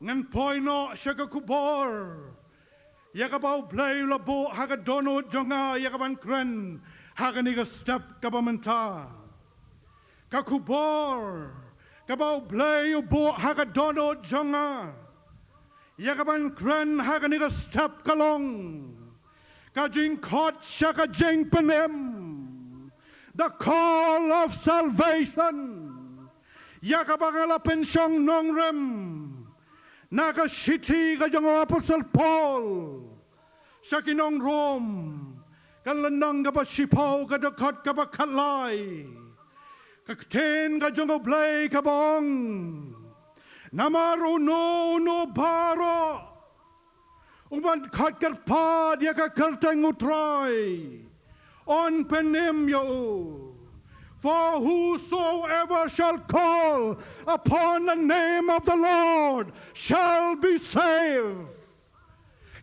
ngan poino shaka kubor yakabau play labo hagadono jonga yakaban kren haganiga step kabamenta kakubor kabau play ubo hagadono jonga yakaban kren haganiga step kalong kajing kot shaka jing penem the call of salvation yakabangala pensyong nongrem Naga City kajang Apostle Paul sa kinong Rome kalanang kaba sipaw kadakot kaba kalay kakten kajang oblay kabong namaruno no baro uman kat karpad yaka karteng utray on penem yo. For whosoever shall call upon the name of the Lord shall be saved.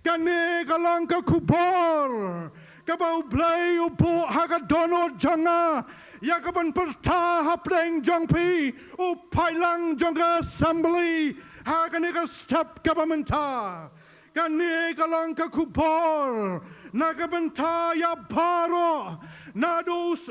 Kani kalang kakubor, kabaw blay upo hagadono janga, yakaban perta hapleng jongpi, upay lang jonga assembly, hagani ka step kabamenta. Kani kalang kakubor, Nagabanta ya baro nados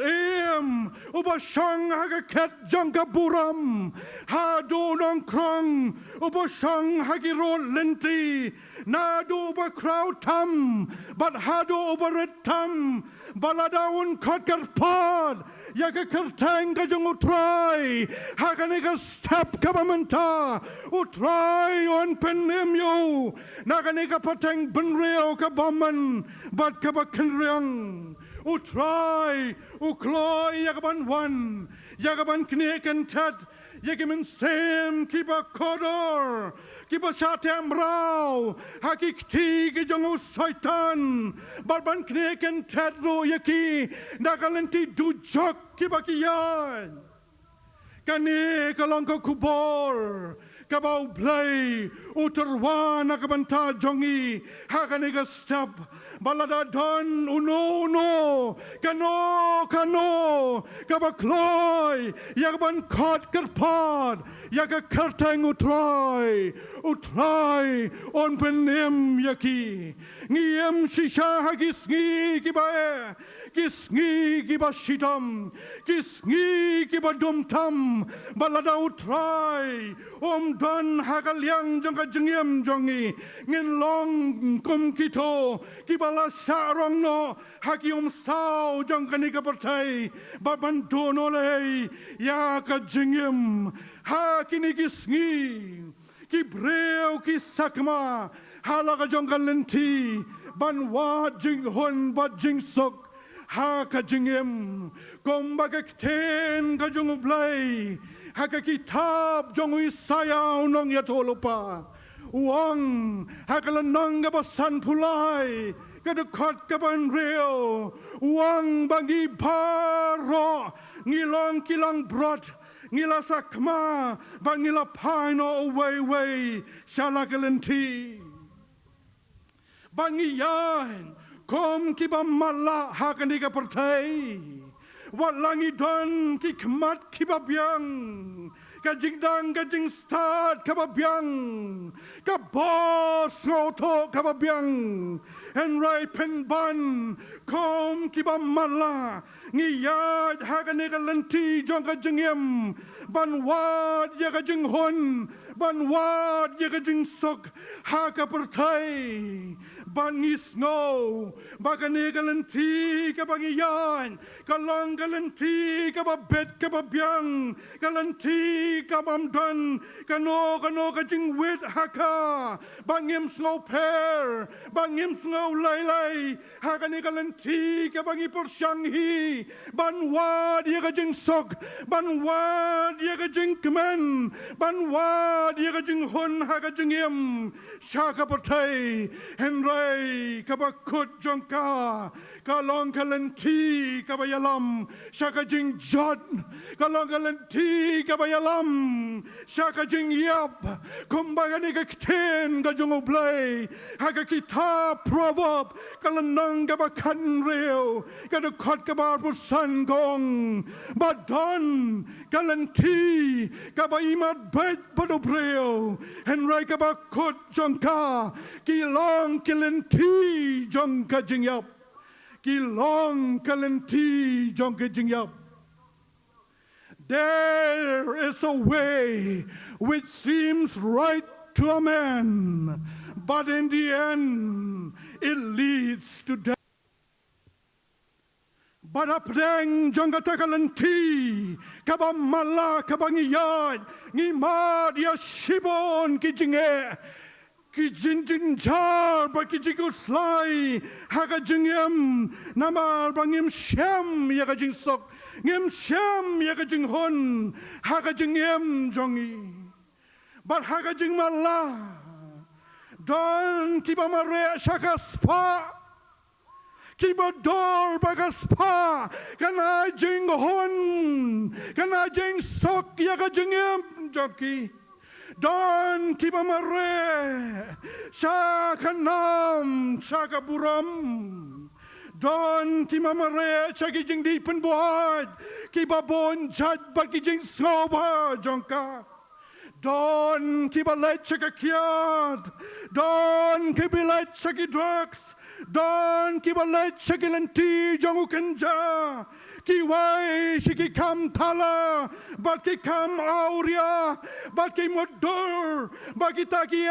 ubashang hagaket jangkaburam hado nong krong ubashang hagiro lenti nado ba crowd tam but hado obaretam baladaun kotkarpad yakakertang kajong utray haganiga step kabamenta utray on penemyo naganiga pateng benreo kabaman But kabakan riang, utray, ukloy, yagaban one, yagaban knek and tat, yagaman sem, kiba kodor, kiba shatem rao, hakik ti gijongo soitan, barban knek and tat ro yaki, nagalenti du jok kiba kiyan. Kani kalongko kubor, Kabau play uterwan akabanta jongi haganiga step balada don uno kano kabakloy yagaban kot kerpad yaga kerteng utray on penem yaki ngiem shisha hagisngi kibae kisngi kibashitam kisngi kibadumtam balada utray Don hagalyang jangka jengyem jongi ngin long kum kito kibala sarong no hakium sao jangka nika pertai baban donole ya ka jengyem hakini kisngi kibreo kisakma halaga jangka lenti ban wa jinghon ba jingsok ha ka jengyem kombaga ten ka jungublay Hakakitab jong isayaw nong yatolopa. Uang hakalanang gabasan pulay. Kadukot kaban reo. Uang bangi paro. Ngilong kilang brot. Ngila sakma. Bangila paino way. Shalakalanti. Bangiyan. Kom kibamala hakaniga pertai. Walangi don kikmat kibabyang kajing start kababyang kabos ngoto kababyang and ripen ban kom kibamala ngiyad haganiga lenti jong kajingyam banwad yakajinghon banwad yakajing sok hakapertai bangi snow baganiga lenti kabangiyan kalang galanti kababet kababyang galanti kabamdan kano kajing wit haka bangim snow pear bangim snow laylay hakani galanti kabangi porsyanghi banwad yakajing sok banwad yakajing kemen banwad yakajing hon hakajing yem shaka patay henry kabakut jongka kalong galanti kabayalam Shakajing jod, kalongalanti kabayalam, Shakajing yap, kumbaganiga ten kajong oblay, Hagakita proverb, kalanang kabakan reo, kadukot kabar busan gong, Badon, kalanti, kabayimat bet padobre. Braille and Rakabakot Jonka Kilong Kilenti Jonka Jingyap Kilong Kalenti Jonka Jingyap. There is a way which seems right to a man, but in the end it leads to death. But a preng jongatakalanti, kabamala kabangiyad, ni madia shibon kijinge, kijinjinjar, but kijigoslai, hagajingem, namar bangim shem yagajing sok, ngem shem yagajing hon, hagajingem jongi. But hagajing mala, don kibamare shaka spa. Kibador bagaspa, kana jing hon, kana jing sok yaga jingem joki. Don kibamare, shakanam, shakaburam. Don kimamare, shaki jing deepen board, kibabon jad baki jing soba jonka. Don kibalet shakakiad, don kibalet shaki drugs. Don kibalet shakilanti jongukenja kiwai shiki kam thala but ki kam auria but ki modur bakita ki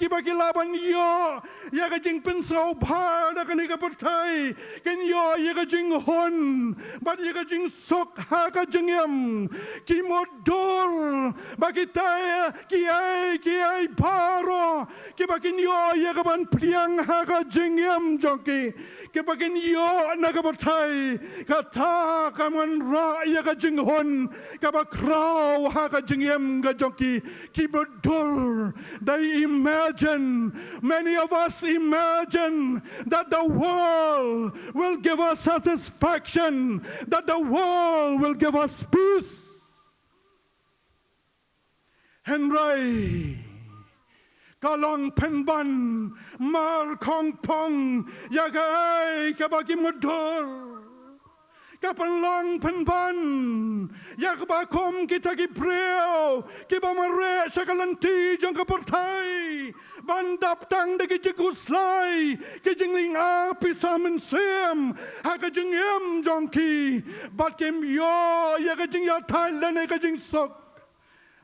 baki laban yo yaga jing pinso bha da kanika pertai ken yo yaga jing hon but yaga jing sok ha ka jingyam ki modur bakita ki baro ki baki yo yaga ban priang ha ka jingyam jonki ke bagin yo nagabatai kata kaman ra ya ka jinghon ka ba kraw ha ka jingyam ga jonki ki bodur they imagine many of us imagine that the world will give us satisfaction, that the world will give us peace. Henry Kalong penban mar kong pong yagai kabagi mudur kapanlang penban yakabakom kita kibreo kibamare sakalanti jong kaportai bandap tang de kijiguslai kijingling api samen sem hakajingem jongki batkem yo yakajing ya Thailand yakajing sok.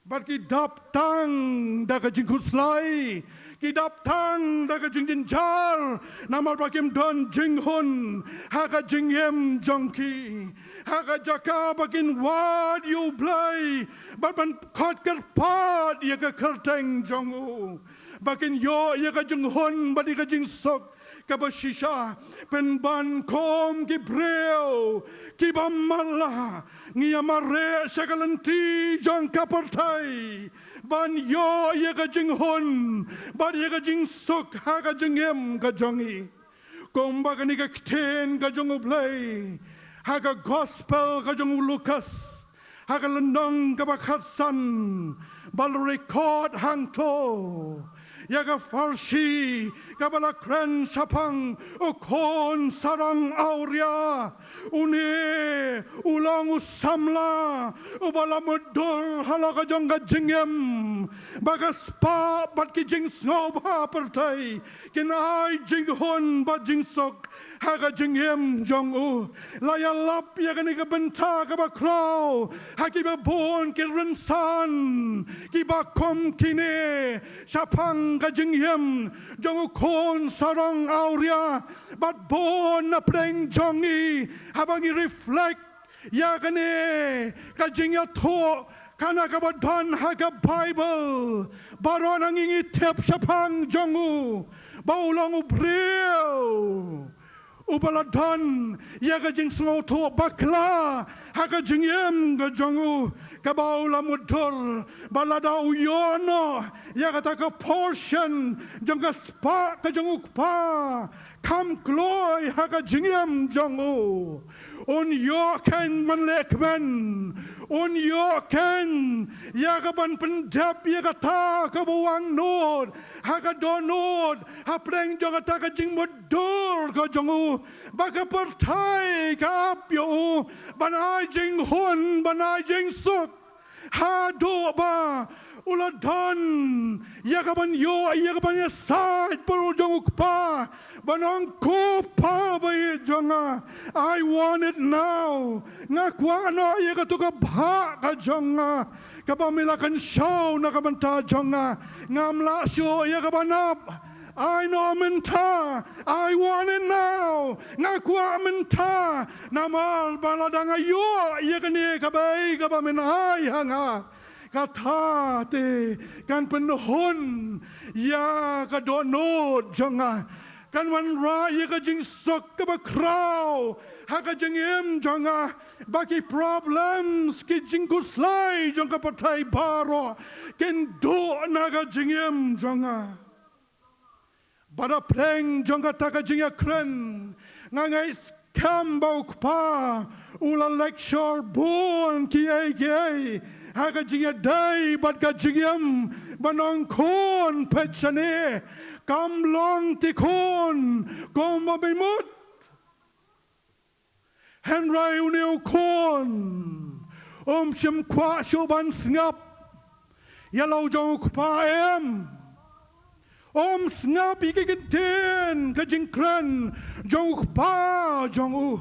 But ki dap tang da ka jing kuslai, ki dap tang da ka jing jinjar, namar bakim don jing hun, ha ka jing yem jonki, ha ka jaka bakin wad you play, but ban kot ker pat ya ka kerteng jongu, bakin yo ya ka jing hun, but ya ka jing sok. Kabashisha penban kom kibreo kibamala ngiyamare sakalanti jong kapartai ban yo yega jing hon ban yega jing sok haga jingem gajongi komba kanika kten gajong ublay haga gospel gajong Lucas haga landong kabakhatsan bal record hangto yaga farsi kabala kren sapang ukon sarang auria une ulang usamla ubala mudur halaga jongga jingem bagas pa bat ki jing snoba pertai kinai jing hon bat jing sok haga jingem jongu layalap yaga ni kabenta kabakrau hakiba bon ki rensan kiba kom kine sapang kajing yem jongu kon sarong auria but bon na preng jongi habangi reflect ya kane kajing ya tho kana kabadon haga Bible baron ang ingi tep sapang jongu baulong ubreo ubaladon ya kajing sngoto bakla haga jingyem gajongu kabaula mudur balada uyono ya kata ka portion jangka spa kajonguk pa kam kloy haga jingyem jongu on yo ken manlekmen on yo ken ya kaban pendap ya kata kabawang nod haga donod hapreng jangata ka jing mudur kajongu baka pertai kapyo banai jing hon banai jing suk ha do ba uladon yakaban yo yakaban ya side paro jong ukpa banong kupa bay jonga I want it now ngakwa no yakatuka bha ka jonga kapamilakan show nakabanta jonga ngamla show yakabanap I know menta, I want it now. Ngakwa menta, namal baladanga yo, yakani kabay kabaminay hanga. Katate, kan penhon, ya kadono jonga. Kan man ra yakajing sok kabakraw, hakajing em jonga. Baki problems ki jingkuslay jonga patay baro, ken do nagajing em jonga. Bada pleng jongga taka jinga kren ngangai skam bauk pa ula lecture born ki ai haga jinga dai bad ka jingam banong kon pechane kam long ti kon kom mabimut Henry uneu kon shim kwa shoban snap yellow jong pa em snap ikikiten kajingkran jong pa jong u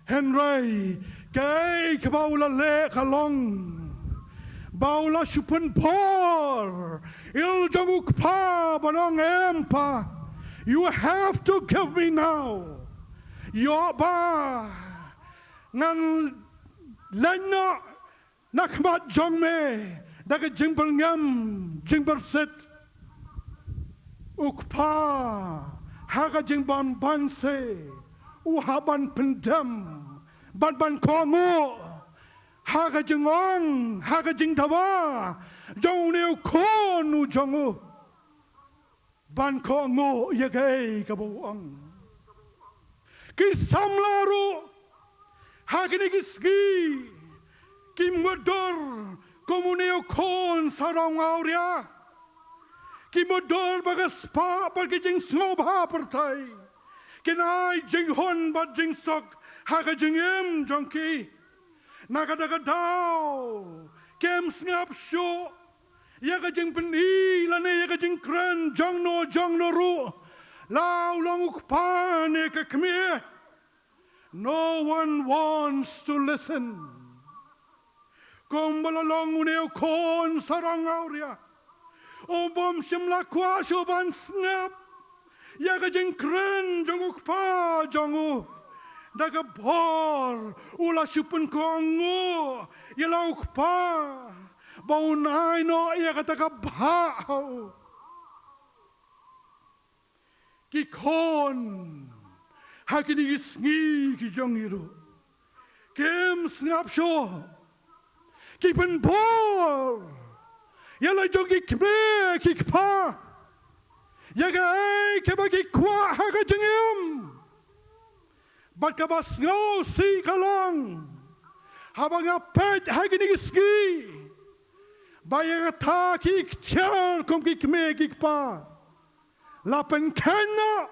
Henry kay kabaula le kalong baula shupen por il jong pa banong empa you have to give me now yo ba ngan lanya nakmat jong me daga jingber ngam jingber set ukpa haga jing ban se uhaban pendam ban kongo haga jingong haga jing dawa jong neu kon u jongu ban kongo yagai kabuang ki samlaru haga ni ski ki modor komuneo kon sarong auria ki modal baga spa bagi jing snob ha partai kinai jing hon ba jing sok haga jing em jonki naga daga dau kem snap show yaga jing peni lane yaga jing kran jong no ru lao long ukpa ne ka kme no one wants to listen kombala long uneo kon sarang auria Obom shimla kwa shoban snap yaga jing kren jonguk pa jongu daga bor ula shupun kongu yalauk pa baunai no yaga daga bhau ki kon hakini sngi ki jongiru kem snap show ki pen bor Yala jogi kme kikpa yaga ai kebagi kwa haga jingim but kabas no si kalong habanga pet hagini ski bayaga ta kik char kom kikme kikpa lapen kanna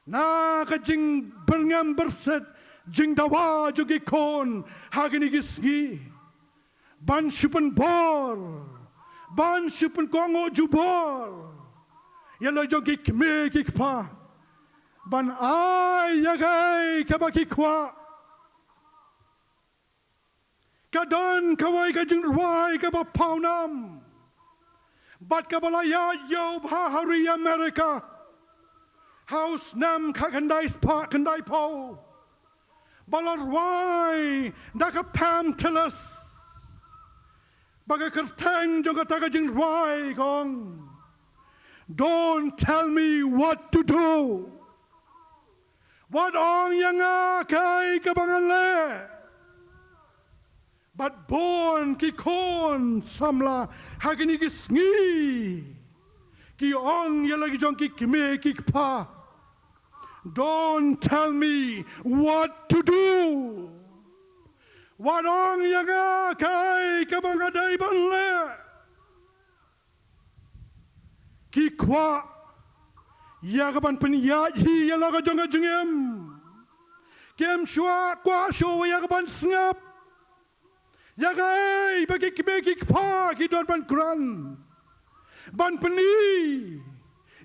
na ka jing berngam berset jing dawa jogi kon hagini ski ban shupen bor ban shupen kongo jubor yalo jogi kme kikpa ban ai yagai kabaki kwa kadon kawai kajing ruai kaba paunam bat kabalaya yo bahari America house nam kakandai spa kandai po balarwai daka pam telas baga kertang jongka taga jing ruai kong don't tell me what to do what ong yang akai kabangan le but born ki kon samla hagini ki sngi ki ong yalagi jong ki kime ki pa don't tell me what to do what ong yang akai kabangadai banle ki kwa yagaban penya hi yalaga jonga jengem kem shwa kwa show yagaban snap ya gai bagi kibeki pa ki don ban kran ban peni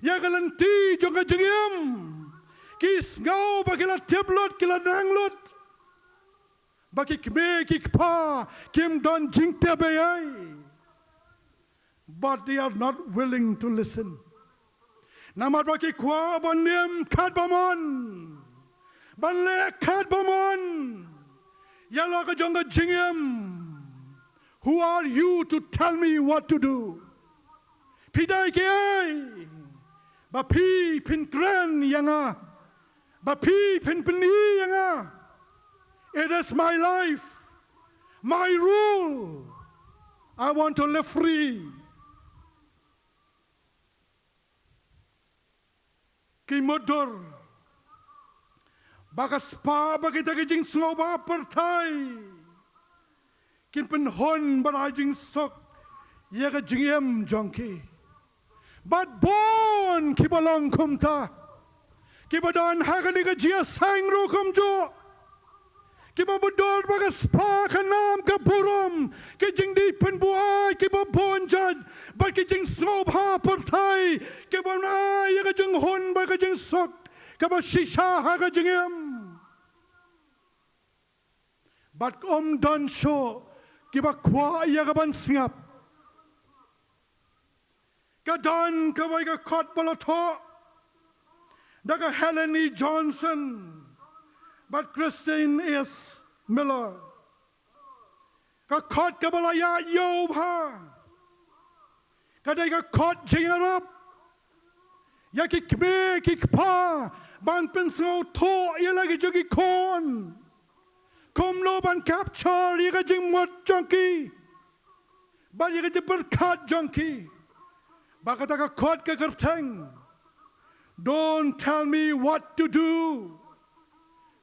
ya galanti jonga jengem kis ngau bagi la tablet kila nanglot bagi kibeki pa kim don jingte bayai, but they are not willing to listen. Namat bagi kwa banim kad bamon banle kad bamon yala ka jonga jingem. Who are you to tell me what to do? Pidai ke ba pi pin kran yanga ba pi pin pini yanga. It is my life, my rule. I want to live free. Ki motor bagas pa bagi jing sngoba pertai kin pen hon ba jing sok ya ga jingem jongki but born ki balong kumta ki badon ha ga ni ga jia sang ru kum jo ki ba bodor bagas pa kanam ka burum ki jing di pen buai ki ba bon jad ba ki jing sngoba pertai ki ba na ya ga jing hon ba ga jing sok ka ba shisha ha ga jingem. But don show kiba kwa ya gaban singap ka don ka wai ka kot balato daga Helene Johnson but Christine S. Miller ka kot ka balaya yob ha ka dai ka kot jingarap ya ki kme ki pa ban pen so to ya lagi jogi kon kom lo ban capture ya jing mot junkie ba ya jing berkat junkie ba kata ka kot ka kerteng. Don't tell me what to do,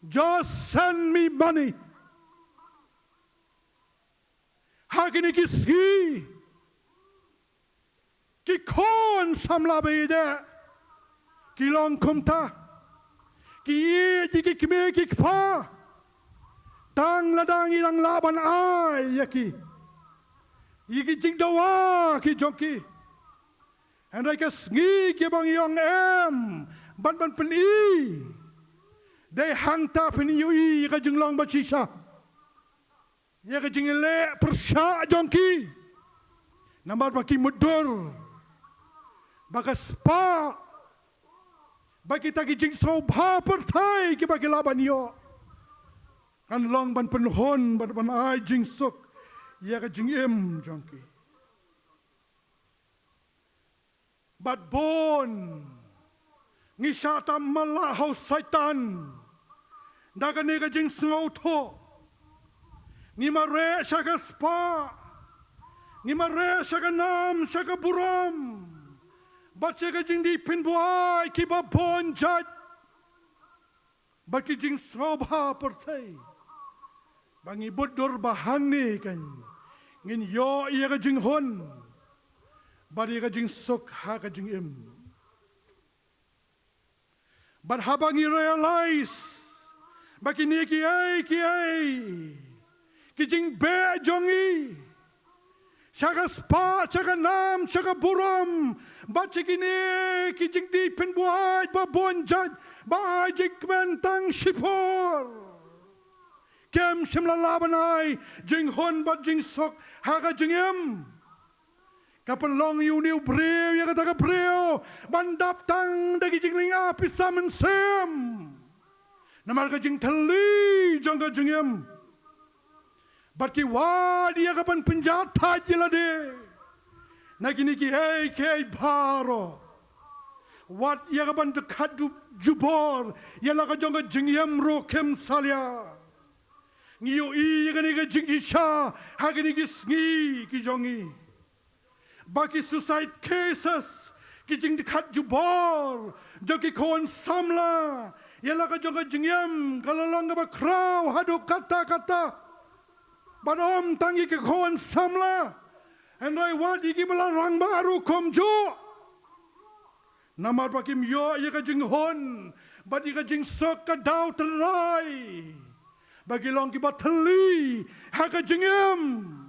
just send me money. Hagini ki ski ki kon samla beide ki long kumta ki ye ki kime ki pa tang ladang ilang laban ay yaki yiki jing dawa ki jonki and I guess ngi ki bang yong em ban peni they hang ta peni yui ka jing long ba chisha ya ka jing le persha jonki nambar baki mudur baka spa bagi tagi jing sobha pertai ki bagi laban yo kan long ban penhon ban ai jing sok ya ka jing em jonki but bon ngisata malahau saitan daga ne ka jing sngo tho ni mare shaka spa ni mare shaka nam shaka buram but shaka jing di pin boy ki ba bon jat but ki jing sobha pertai bangi bodur bahani kan ngin yo iya ka jing hon bari ka jing sok ha ka jing im but habangi realize baki ni ki ai ki jing be jongi shaka spa shaka nam shaka buram but chikini ki jing di pen buai ba bon jad ba jing mentang shipor kem shimla labanai jing hon bat jing sok haga jing em kapan long yu niu breu ya kata ka breu bandap tang dagi jing ling api samen sem namar ka jing tali jong ka jing em bat ki wadi ya kapan penjata jelade nagini ki hey baro wat ya kapan dekat jubor ya la ka jong ka jing em ro kem salya ngiyo i gani ga jingi sha hagani gi sngi ki jongi baki suicide cases ki jing khat jubor joki kon samla yala ka jonga jingyam kalalong ba kraw hadu kata badom tangi ki kon samla and I want igi bala rang baru komjo namar bakim yo ya ka jing hon but ya ka jing sok ka daw terai bagi long ki batali haka jengem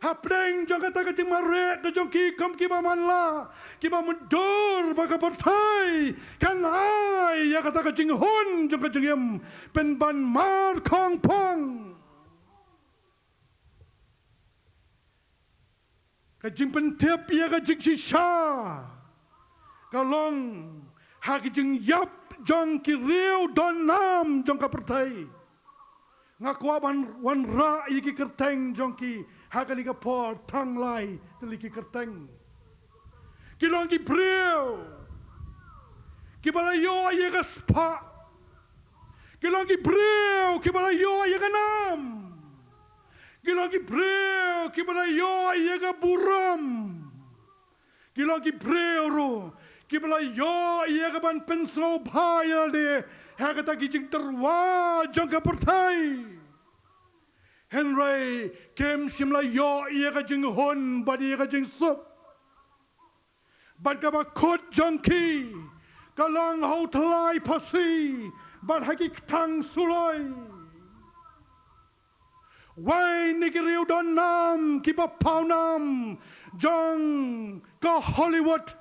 hapdeng jong kata kecing marek ke jong ki kom ki manla ki mundur baka partai kan ai ya kata kecing hun jong kecing pen ban mar kong pong kecing pen tiap ya kecing shisha kalong hak kecing yap jong ki riu don nam jong ka partai ngakwa wan ra iki kerteng jong ki hakali ka por tang lai teliki kerteng kilong ki priu ki balayo ye ka spa kilong ki priu ki balayo ye ka nam kilong ki priu ki balayo ye ka buram kilong ki priu ro ki balayo ye ka ban penso bhaya de hakata ki jing terwa jong ka partai Henry kem simla yo ia ka jing hon badi ia ka jing sup bad ka ba khot junkie kalang ho thlai phasi bad haki thang suloi wai nikriu don nam ki ba phau nam jong ka Hollywood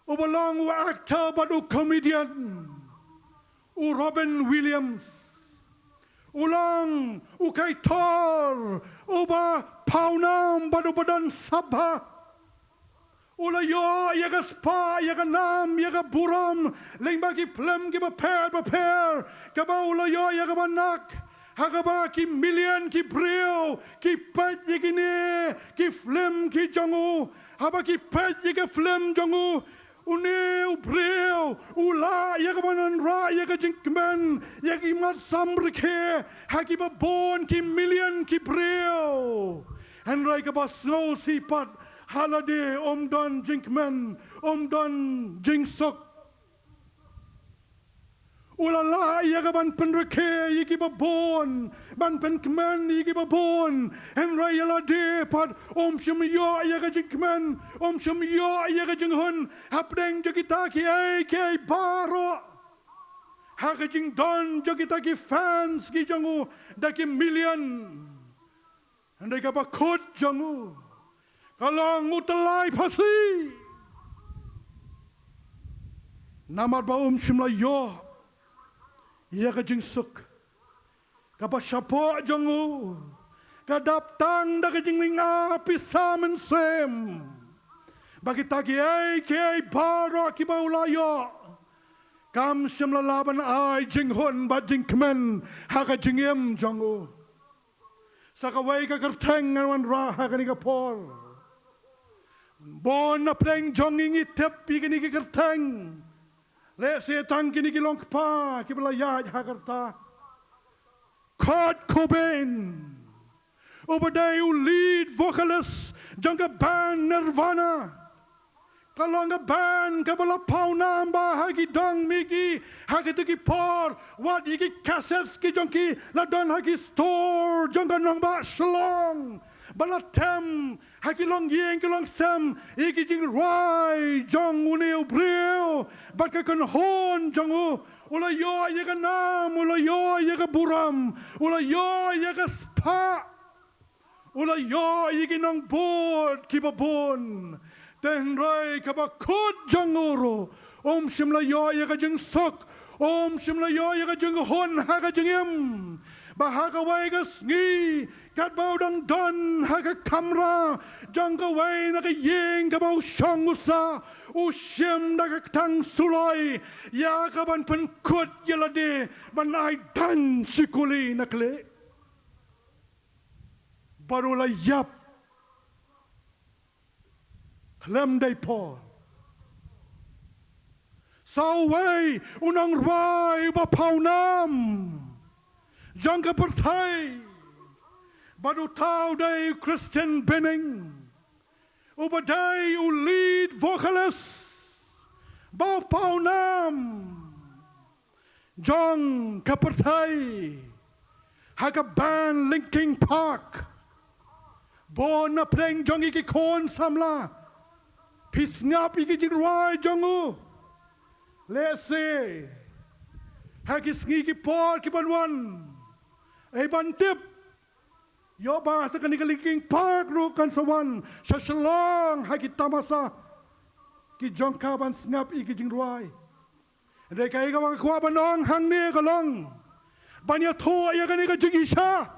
ubalong u actor bad u comedian u Robin Williams ulang ukai tor uba paunam badu badan sabha ulayo yaga spa yaga nam yaga buram leng bagi plem ki ba per ka ba ulayo yaga banak hagaba ki million ki brio ki pat yigine ki flem ki jongu haba ki pat yiga flem jongu Uneu breu ula yaga banan ra yaga jinkman yagi mat samrike haki ba bon ki million ki breu and rai ka ba snow si pat holiday don jinkman don jingsok ula la yaga ban penrike yagi ba bon ban penkman yagi ba bon and rai yala de pat shim yo yaga jinkman shim yo yaga jinghun hapdeng jagita ki ai ke baro haga jing don jagita ki fans ki jangu da ki million and they ka ba khot jangu kalong utalai phasi namar ba shim la yo ia ka jing suk ka ba shapo jangu ka dap tang da ka jing linga pisamen sem bagi tagi ai ke baro ki ba ulayo kam sim la laban ai jing hon ba jing kmen ha ka jing em jangu saka wai ka kerteng wan ra ha ka ni ka por bon na preng jonging itep pi ki ni ki kerteng le se tang ki ni ki long pa ki bla ya ha kerta Kurt Cobain over there you lead vocalist jangka band Nirvana kalonga band kabala pauna amba hagi dong migi hagi tuki por what yiki cassettes ki jonki la don hagi store jangka nongba shlong bala tem hagi long yeng ki long sem yiki jing rai jong uneu breu bat ka kon hon jongu ula yo yega nam ula yo yega buram ula yo yega spa ula yo yigi nong board ki ba bon ten rai ka ba khot jangoro shimla yo yega jing sok shimla yo yega jing hon ha ka jing em ba ha ka wai ga sngi kat bau dang don ha ka kamra jang ka wai na ka yeng ka bau shang usa shim da ka tang suloi ya ka ban pen khot yela de ban ai dan sikuli nakle barula yap klem dai por sau wei unang rai ba pau nam jang ka partai badu tau dai Christian Benning ubadai u lead vocalist ba pau nam jang ka partai haka band Linkin Park bon na preng jong iki kon samla pisngap iki jing rai jongu let's say haki sngi ki por ki banwan ay bantip yo ba sa kanikaliging pagrukan sa wan sa shalong hagit tamasa ki jongka ban snap igijing ruai Re kay ka mga kuha banong hang ni kalong banya to ya kanika jigisha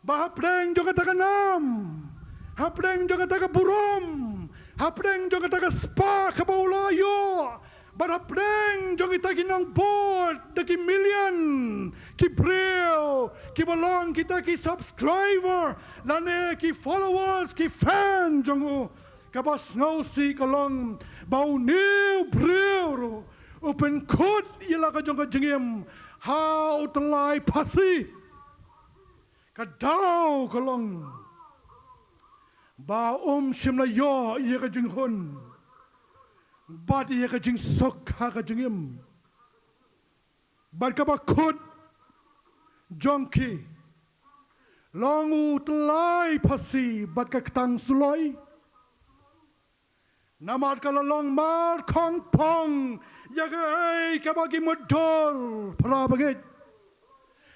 bahapreng jo kata kanam hapreng jo kata burom hapreng jo kata spa kabaulayo bahapreng jo kita kinang board daki million ki bril ki balong kita ki subscriber lane ki followers ki fan jongo kabas no si kalong bau new bril open kod ila ka jong ka jengem how to lie pasi kadau kalong ba shimla yo ia ka jeng hun bad ia ka jeng sok ha ka jengem bad ka ba kod jongki longu to lie pasi bad ka tang suloi Namat kalalong mar kong pong yagai kabagi motor para bagit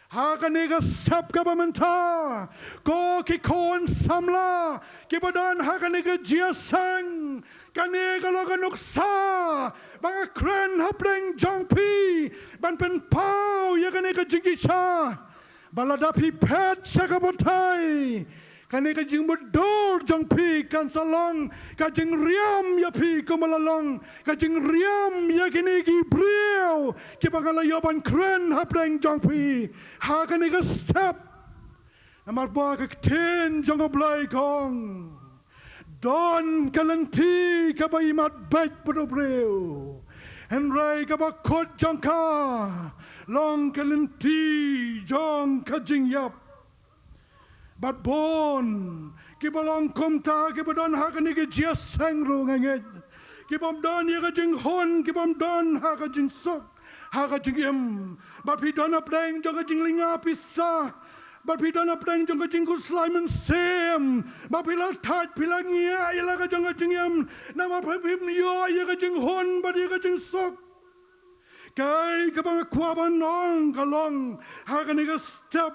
hakaniga sap kabamenta ko ki kon samla kibadan hakaniga jiasang kaniga loganuksa banga kren hapreng jongpi ban pen pau yakaniga jigisha baladapi pet sakabotai Kani ka jing modor jong pi kan salong ka jing riam ya pi ko malalong ka jing riam ya kini ki brio ki bangala yoban kren hapreng jong pi ha kani ka step namar ba ka ten jong oblay kong don kalanti ka ba imat bet pado brio Henry ka ba kot jong ka long kalanti jong ka jing yap But born, kibalong kumta, kibadon hakani ki jias sangro ngangit. Kibam don yaga jing hon, kibam don haka jing sok, haka jing im. But pi don apdeng jonga jing linga pisa. But pi don apdeng jonga jing kuslaiman sem. But pi la tat pila ngia ilaga jonga jing im. Nama pim yo yaga jing hon, but yaga jing sok. Kay kabang kwaban nong kalong, hakani ka step.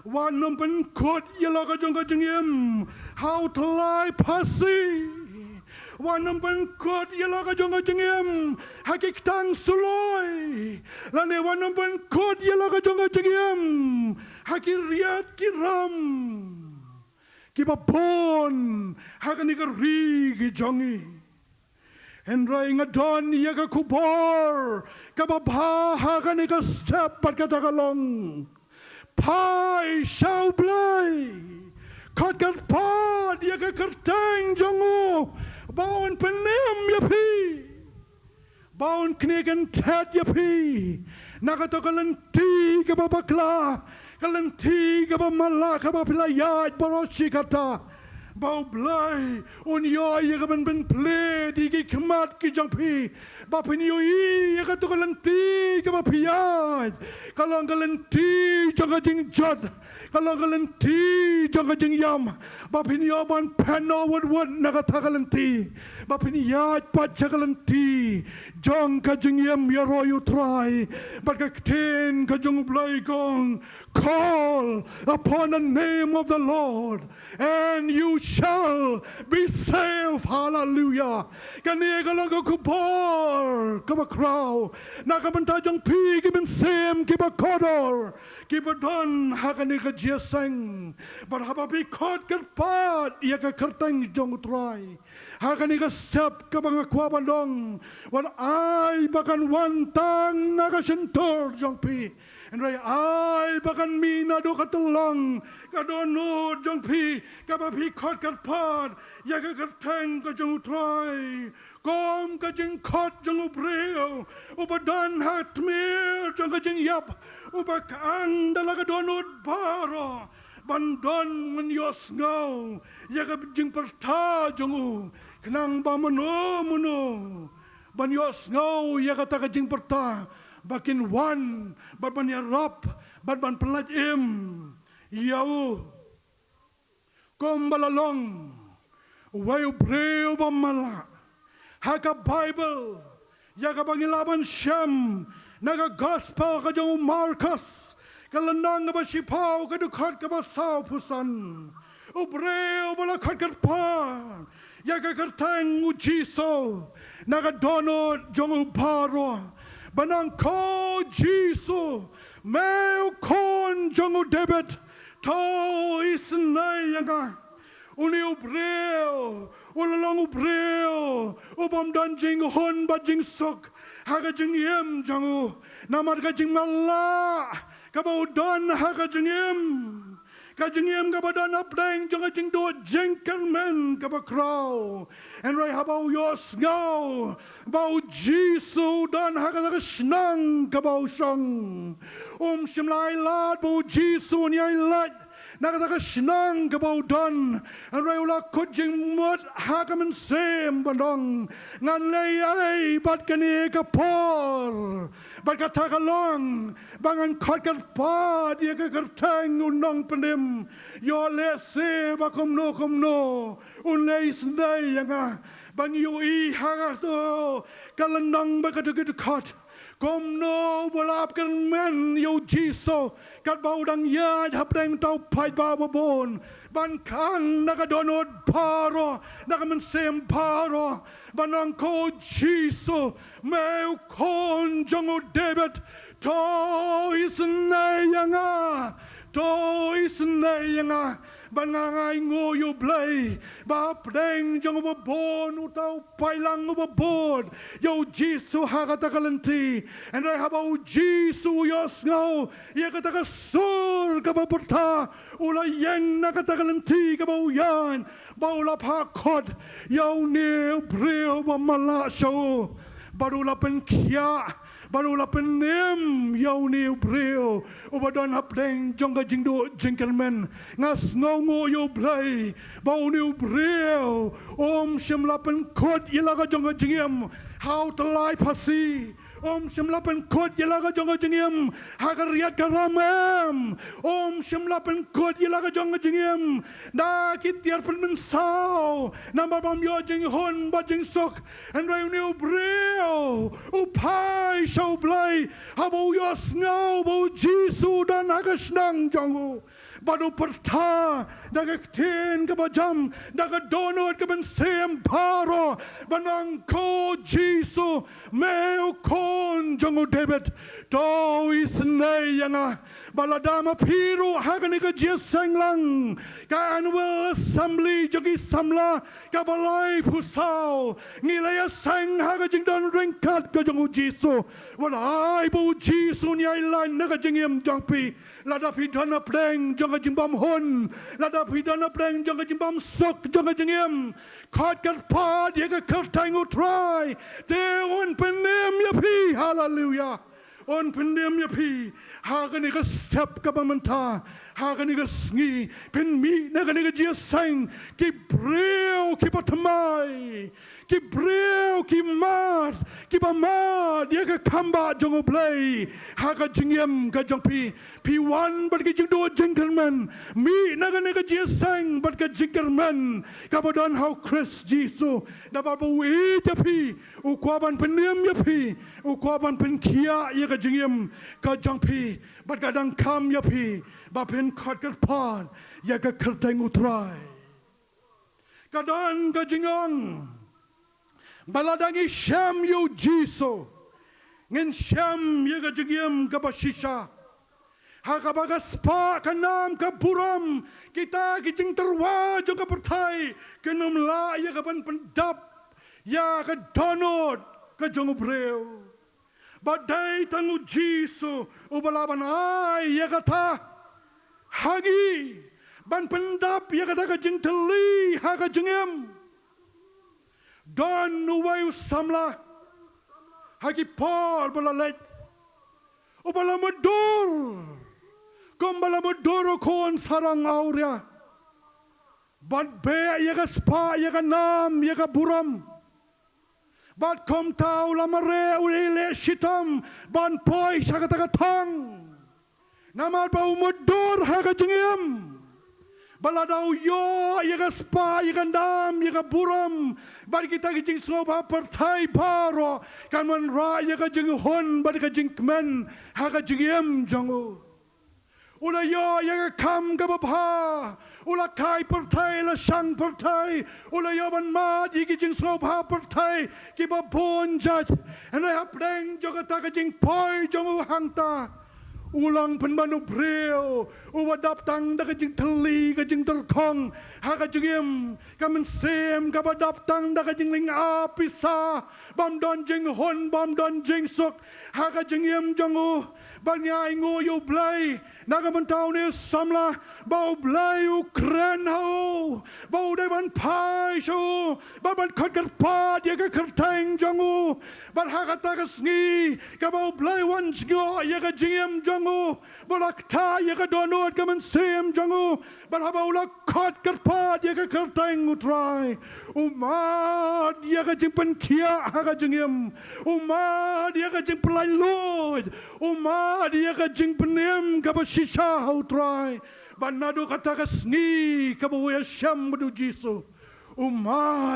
Wan numpen kot yelaka jongka jengim how to lie pasi wan numpen kot yelaka jongka jengim hakik tang suloi lane wan numpen kot yelaka jongka jengim hakir riat kiram kibapon hakani ka ri jongi Henry ngadon yaga kubor kababha hakani ka step pat katakalong Pai shall play. Kat kat pod ya ka kerteng jongo. Baon penem ya pi. Baon knigan ted ya pi. Nakato kalanti ka ba bakla. Kalanti ka ba mala ka ba pilayat boroshi kata. Bau blai on yo ya ka ben play di ki kmat ki jong pi. Ba pin yo ya ka to kalanti ka ba piyat. Kalong kalanti jong ka jing jod. Kalong kalanti jong ka jing yam. Ba pin yo ban pano wad nakata kalanti. Ba pin yat pat cha kalanti. Jong ka jing yam ya royu try. But ka ten ka jong blai gong. Call upon the name of the Lord and you shall be saved. Hallelujah. Kani kalong ka kupor kaba crow. Nakamanta jong pi kiben sem kiba kodor. Kiba don hakani ka jiasang. But hababi kot kerpat iya ka kerteng jong try. Hakani ka sep ka mga kwabandong. Wan ay bakan wantang nakasentor jong pi. And ray ay bakan mina do katulang kadono jong pi kabapi kot kerpat iya ka kerteng ka jong try. Kom ka jing kot jong ubreo ubadan hatmir jong ka jing yap ubakang dalaga donod baro bandon menyos ngau ya ka jing perta jong u kenang ba mono banyos ngau ya ka ta ka jing perta bakin wan bat ban yarap bat ban pelat im yau kom balalong wayu breo bamala Haka Bible, yaga bangilaban Shem, naga Gospel ka jong Marcus, Kalau nang ba sipau ka du khat ka ba sao pusan. Ubreo bala khat kat pan. Ya ka tang u jiso. Naga dono jong uparo. Banang ko jiso. Meu kon jong debet. To isnay yanga. Uni ubreo. Ulalong ubreo. Ubam dan jing hon ba jing sok. Haga jing yem jangu. Namar ka jing mala. Kabau don haga jing yem. Kajingiem kabadan apdeng jong jing do jengkermen kabakrau. And right habau yos ngau. Bau jisu dan haga snang kabau shang. Shimlai lad bau jisu nyai lad. Nakataka snang kabau don. And right ula kujing mut hagaman sem bandong. Ngan lay ay bat kani kapor. Bat katakalong. Bangan kot kat pa dia kakartang unong pendim. Yo le se bakumno. Unlay snay yanga. Bang yu I haga to. Kalandang bakatukit kot. Kom no walap kan men yo jiso kat bau dang ya hapdeng tau pai ba bon ban kang nakadonod paro nakaman sem paro banang ko jiso meu kon jongo debet to isnayanga bangangai ngoyo blay ba pdeng jong bon utau pailang ubabod yo jisu hakatakalanti and I habau jisu yos ngau ya katakasur kababurta ula yang nakatakalanti kabau yan baula pakot yo ne breo ba mala show barula pen kia Barula penem yau ni breo ubadon hapdeng jongga jingdo jengkelmen ngas ngongo yo blay bau ni breo shemlapen kod ilaga jongga jingem how to lie pasi shemlapen kod ilaga jongga jingem hagariat karamem shemlapen kod ilaga jongga jingem da kitiar pen sao namba bam yo jing hon ba jing sok and rai ni breo upai shau blay habau yos ngau bau jisu dan agasnang jangu badu perta daga ten kabajam daga donot kaban sem paro banang ko jisu meu kon jangu debet to isnay yanga baladama piru hagani ka jesang lang ka annual assembly jogi samla ka balai pusau ngilaya sang haga jing don ringkat ka jangu jisu walai bu jisu nyai lan naga jingem jangpi ladapi dana pleng janga jimbam hon ladapi dana pleng janga jimbam sok janga jingem khat kat pa dia ka kertang utrai te un penem ya pi hallelujah on pendem ya pi hagani ka step ka bamanta hagani ka sngi pen mi nagani ka jia sang ki breo ki patamai ki breo ki mat ki bamad ya ka kamba jongo play haga jingem ka jongpi pi wan bat ki jingdo jingkerman mi nagani ka jia sang bat ka jingkerman ka bodon how Chris Jisu da babu wi ta pi u kwaban pendem ya pi u kwaban pen kia ya ka jingem ka jongpi bat ka dang kam ya pi ba pen khat ka pan ya ka kerteng utrai kadan ka jingong baladangi syam yu jiso ngin syam ya ka jingem ka basisha hakabaga spa kanam ka buram kita kijing terwa jo ka pertai kenum la ya ka pan pendap ya ka donot ka jong breu badai tangu jisu ubalaban ai ya kata hagi ban pendap ya kata ka jing teli ha ka jingem don nuwai samla hagi por balalet ubala madur kumbala maduro kon sarang auria ban be ya ka spa ya ka nam ya ka buram bat kom tau lamare ulile shitam ban poi sakataka tang namar bau mudur haga jengem baladau yo yaga spa yaga ndam yaga buram bat kita kijing soba pertai paro kan man ra yaga jeng hon bat ka jeng men haga jengem jango อุลยอยากคำกับพาอุลคายประเทศละช่างประเทศอุลยอบันมาดีกิจิงสโลภาประเทศกิบพูนจัดอันนี้ฮับแดงจงกตากจิงพอยจงอุหังตาอุลังพันบานุเพรียวอุวดับตังดักจิงทะลีกจิงตรคองหากจิงเอ็มกัมันเซมกับดับตังดักจิงลิงอาปิซาบอมดอนจิงฮอนบอมดอนจิงสุกหากจิงเอ็มจงอุบัญญางูอยู่เบลยนักมันเท่านี้สำละเบาเบลยอุเครนเฮาเบาได้บันพายชูบัดมันขดกันพาดยังก็ขัดแทงจงอุบัดหากตากสงีกับเบาเบลยวันสงอยังก็จิงเอ็มจงอุบัดลักทายยังก็โดนอดกับมันเสียมจงอุบัดหาเบาลักขดกันพาดยังก็ขัดแทงอุตรายอุมาดยังก็จิงเป็นเขียหากจิงเอ็มอุมาดยังก็จิงปลายลุยอุมาdia ka jing penem ka basisha hautrai banado kata ka sngi ka boya sham du jisu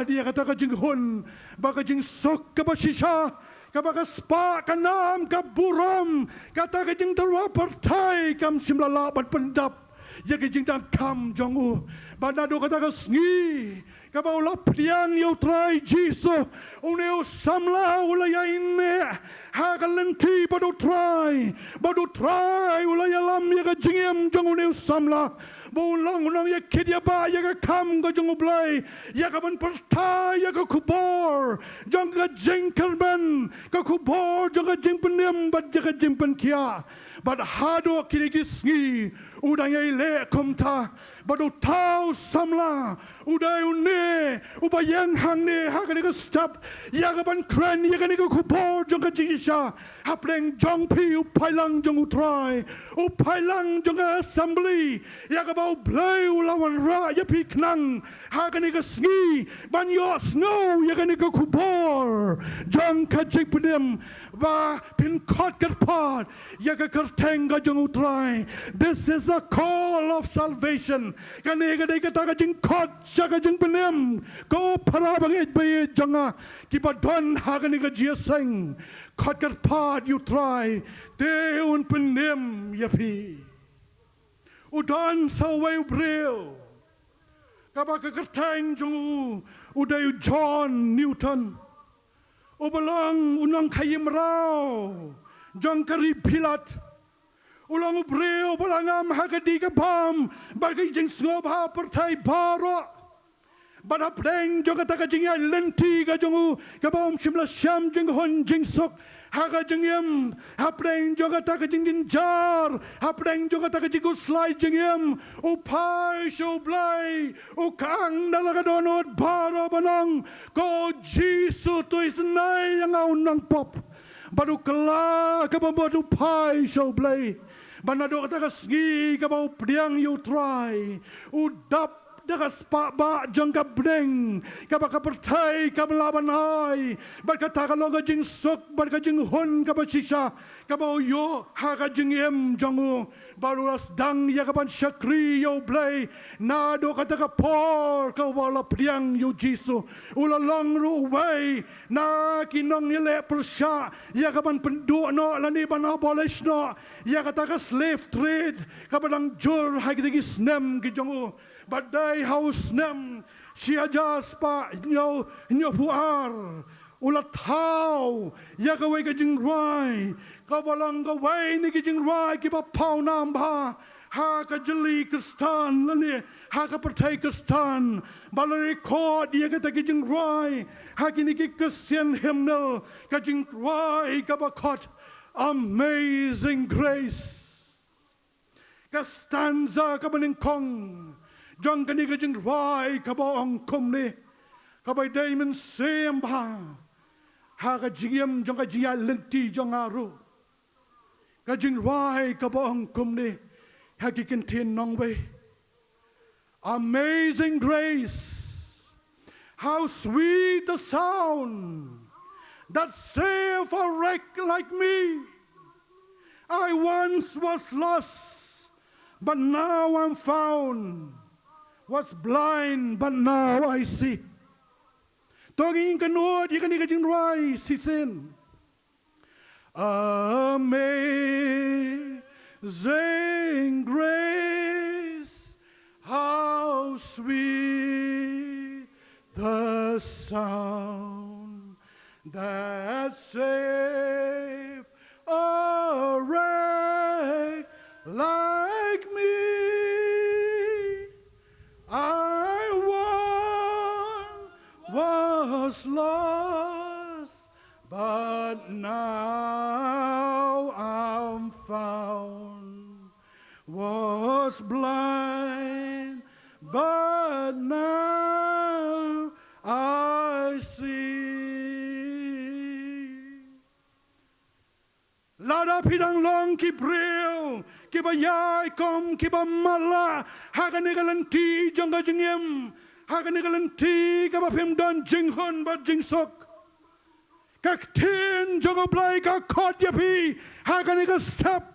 dia kata ka jing hon ba ka jing sok ka basisha ka ba ka spa ka nam ka buram kata ka jing tarwa partai kam simlala bat pendap ya ka jing dang kam jongu banado kata ka sngi Kabau lapiang yo try Jesus uneu samla ulaya inne hagalenti badu try ulaya lam ya ka jingem jong uneu samla bulang unang ya kidia ba ya ka kam ka jong ublay ya ka ban perta ya ka kubor jong ka jingkerban ka kubor jong ka jingpenem bad ya ka jingpen kia bad hado kirigisngi udang ya ile komta badu tau samla udai unne ubayang hang ne hakani ka stop yagaban kran yagani ka kupor jong ka jingisha hapleng jong pi upailang jong utrai upailang jong ka assembly yagabau blay ulawan ra ya pi knang hakani ka sngi ban yo snow yagani ka kupor jong ka jingpedem ba pin kot kat pot yaga karteng ka jong utrai. This is a call of salvation kani ka dai ka ta ka jing kot shaga jing penem ko parabangit bay janga kipadon hagani ka jiaseng kotkat pad you try deun penem yapi udan saway bril kabaka kerteng jungu udayu John Newton ubalang unang kayim raw jang kari pilat ulang ubreo balangam hagadi ka bam bagay jing sngob ha pertai baro Bada pleng jong kata kajing ya lenti kajongu kabam simla syam jeng hon jeng sok haga jengyam hapleng jong kata kajing jinjar hapleng jong kata kajing uslai jengyam upai shoblai ukang dalaga donot baro banang ko jisu tu isnai yang au nang pop badu kala kabam badu pai shoblai banado kata kasgi kabau priang you try udap Dagas pa ba jangka breng kabaka pertai kablaban hai berkata kalau gajing sok bergajing hon kabasisha kabau yo haga jingem jangu barulas dang ya kapan syakri yo blay nado kata kapor kawala priang yo jisu ulalong ruway na kinong nile persya ya kapan penduk no lani ban abolish no ya kata ka slave trade kabadang jur hagdigi snem gijangu badai haus nem siajas pa nyo puar ulat hau ya kawai ka jingrai kawalang kawai ni ka jingrai ki pa pau nam ba ha ka jeli kristan lani ha ka pertai kristan balari record ya ka ta ki jingrai ha ki ni ki christian hymnal ka jingrai ka ba khot amazing grace ka stanza ka baningkong Jong kani ka jing rai ka ba ang kum ni ka ba diamond sem ba ha ka jingem jong ka jia lenti jong aru ka jing rai ka ba ang kum ni ha ki kentin nong we amazing grace how sweet the sound that saved a wreck like me I once was lost but now I'm found was blind, but now I see. Tonging kanod, yikan ikajing rai, si sin. Amazing Sing grace, how sweet the sound that saved a wretch like me. I once was lost, but now I'm found. Was blind, but now I see. Lada pidang long ki bril, ki ba yai kom, ki ba mala, hagani galanti jonga jingem, hagani galanti ka ba phim don jing hun ba jing sok. Kak tin jonga blai ka khot yapi, hagani ka step.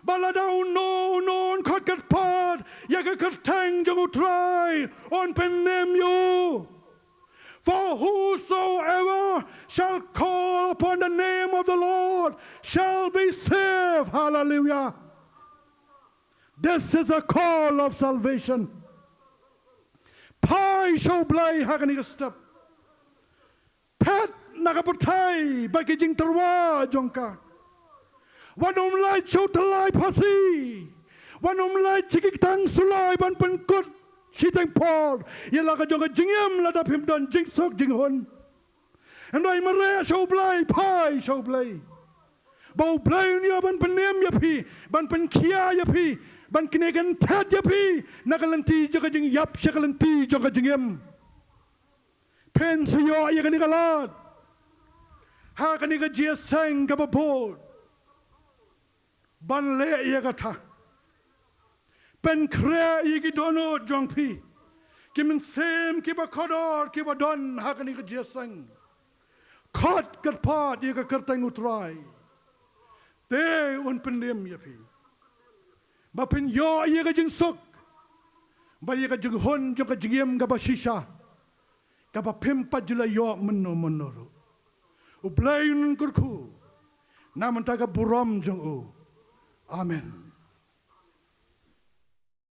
Baladau non khot kat pat, yaga kat tang jonga try, on penem you. For whosoever shall call upon the name of the Lord shall be saved. Hallelujah. This is a call of salvation. Pai shall blay hagani step. Pat nagaputai bagi jing terwa jongka. Wanum lai chau talai pasi. Wanum lai chikik tang sulai ban penkut. Sitang Paul, ialah kajong jingem lada pim don jing sok jing hon. Andai marea show blay pai show blay. Bau blay ni ban penem yapi, ban penkia yapi, ban kinegan tad yapi. Nagalanti jaga jing yap shagalanti jaga jingem. Pen sayo ya kani galad. Ha kani ka jia sang kabapod. Ban le ya kata. Pen kre igi dono jong pi, ki min sem ki ba kodor ki ba don hakani ka jesang, kot kat pat iga kerteng utrai, te un pendem ya pi, ba pen yo iga jing sok, ba iga jing hon jong ka jingem ka ba shisha, ka ba pimpa jila yo menoro, u blayun kurku, naman taga buram jong u, amen.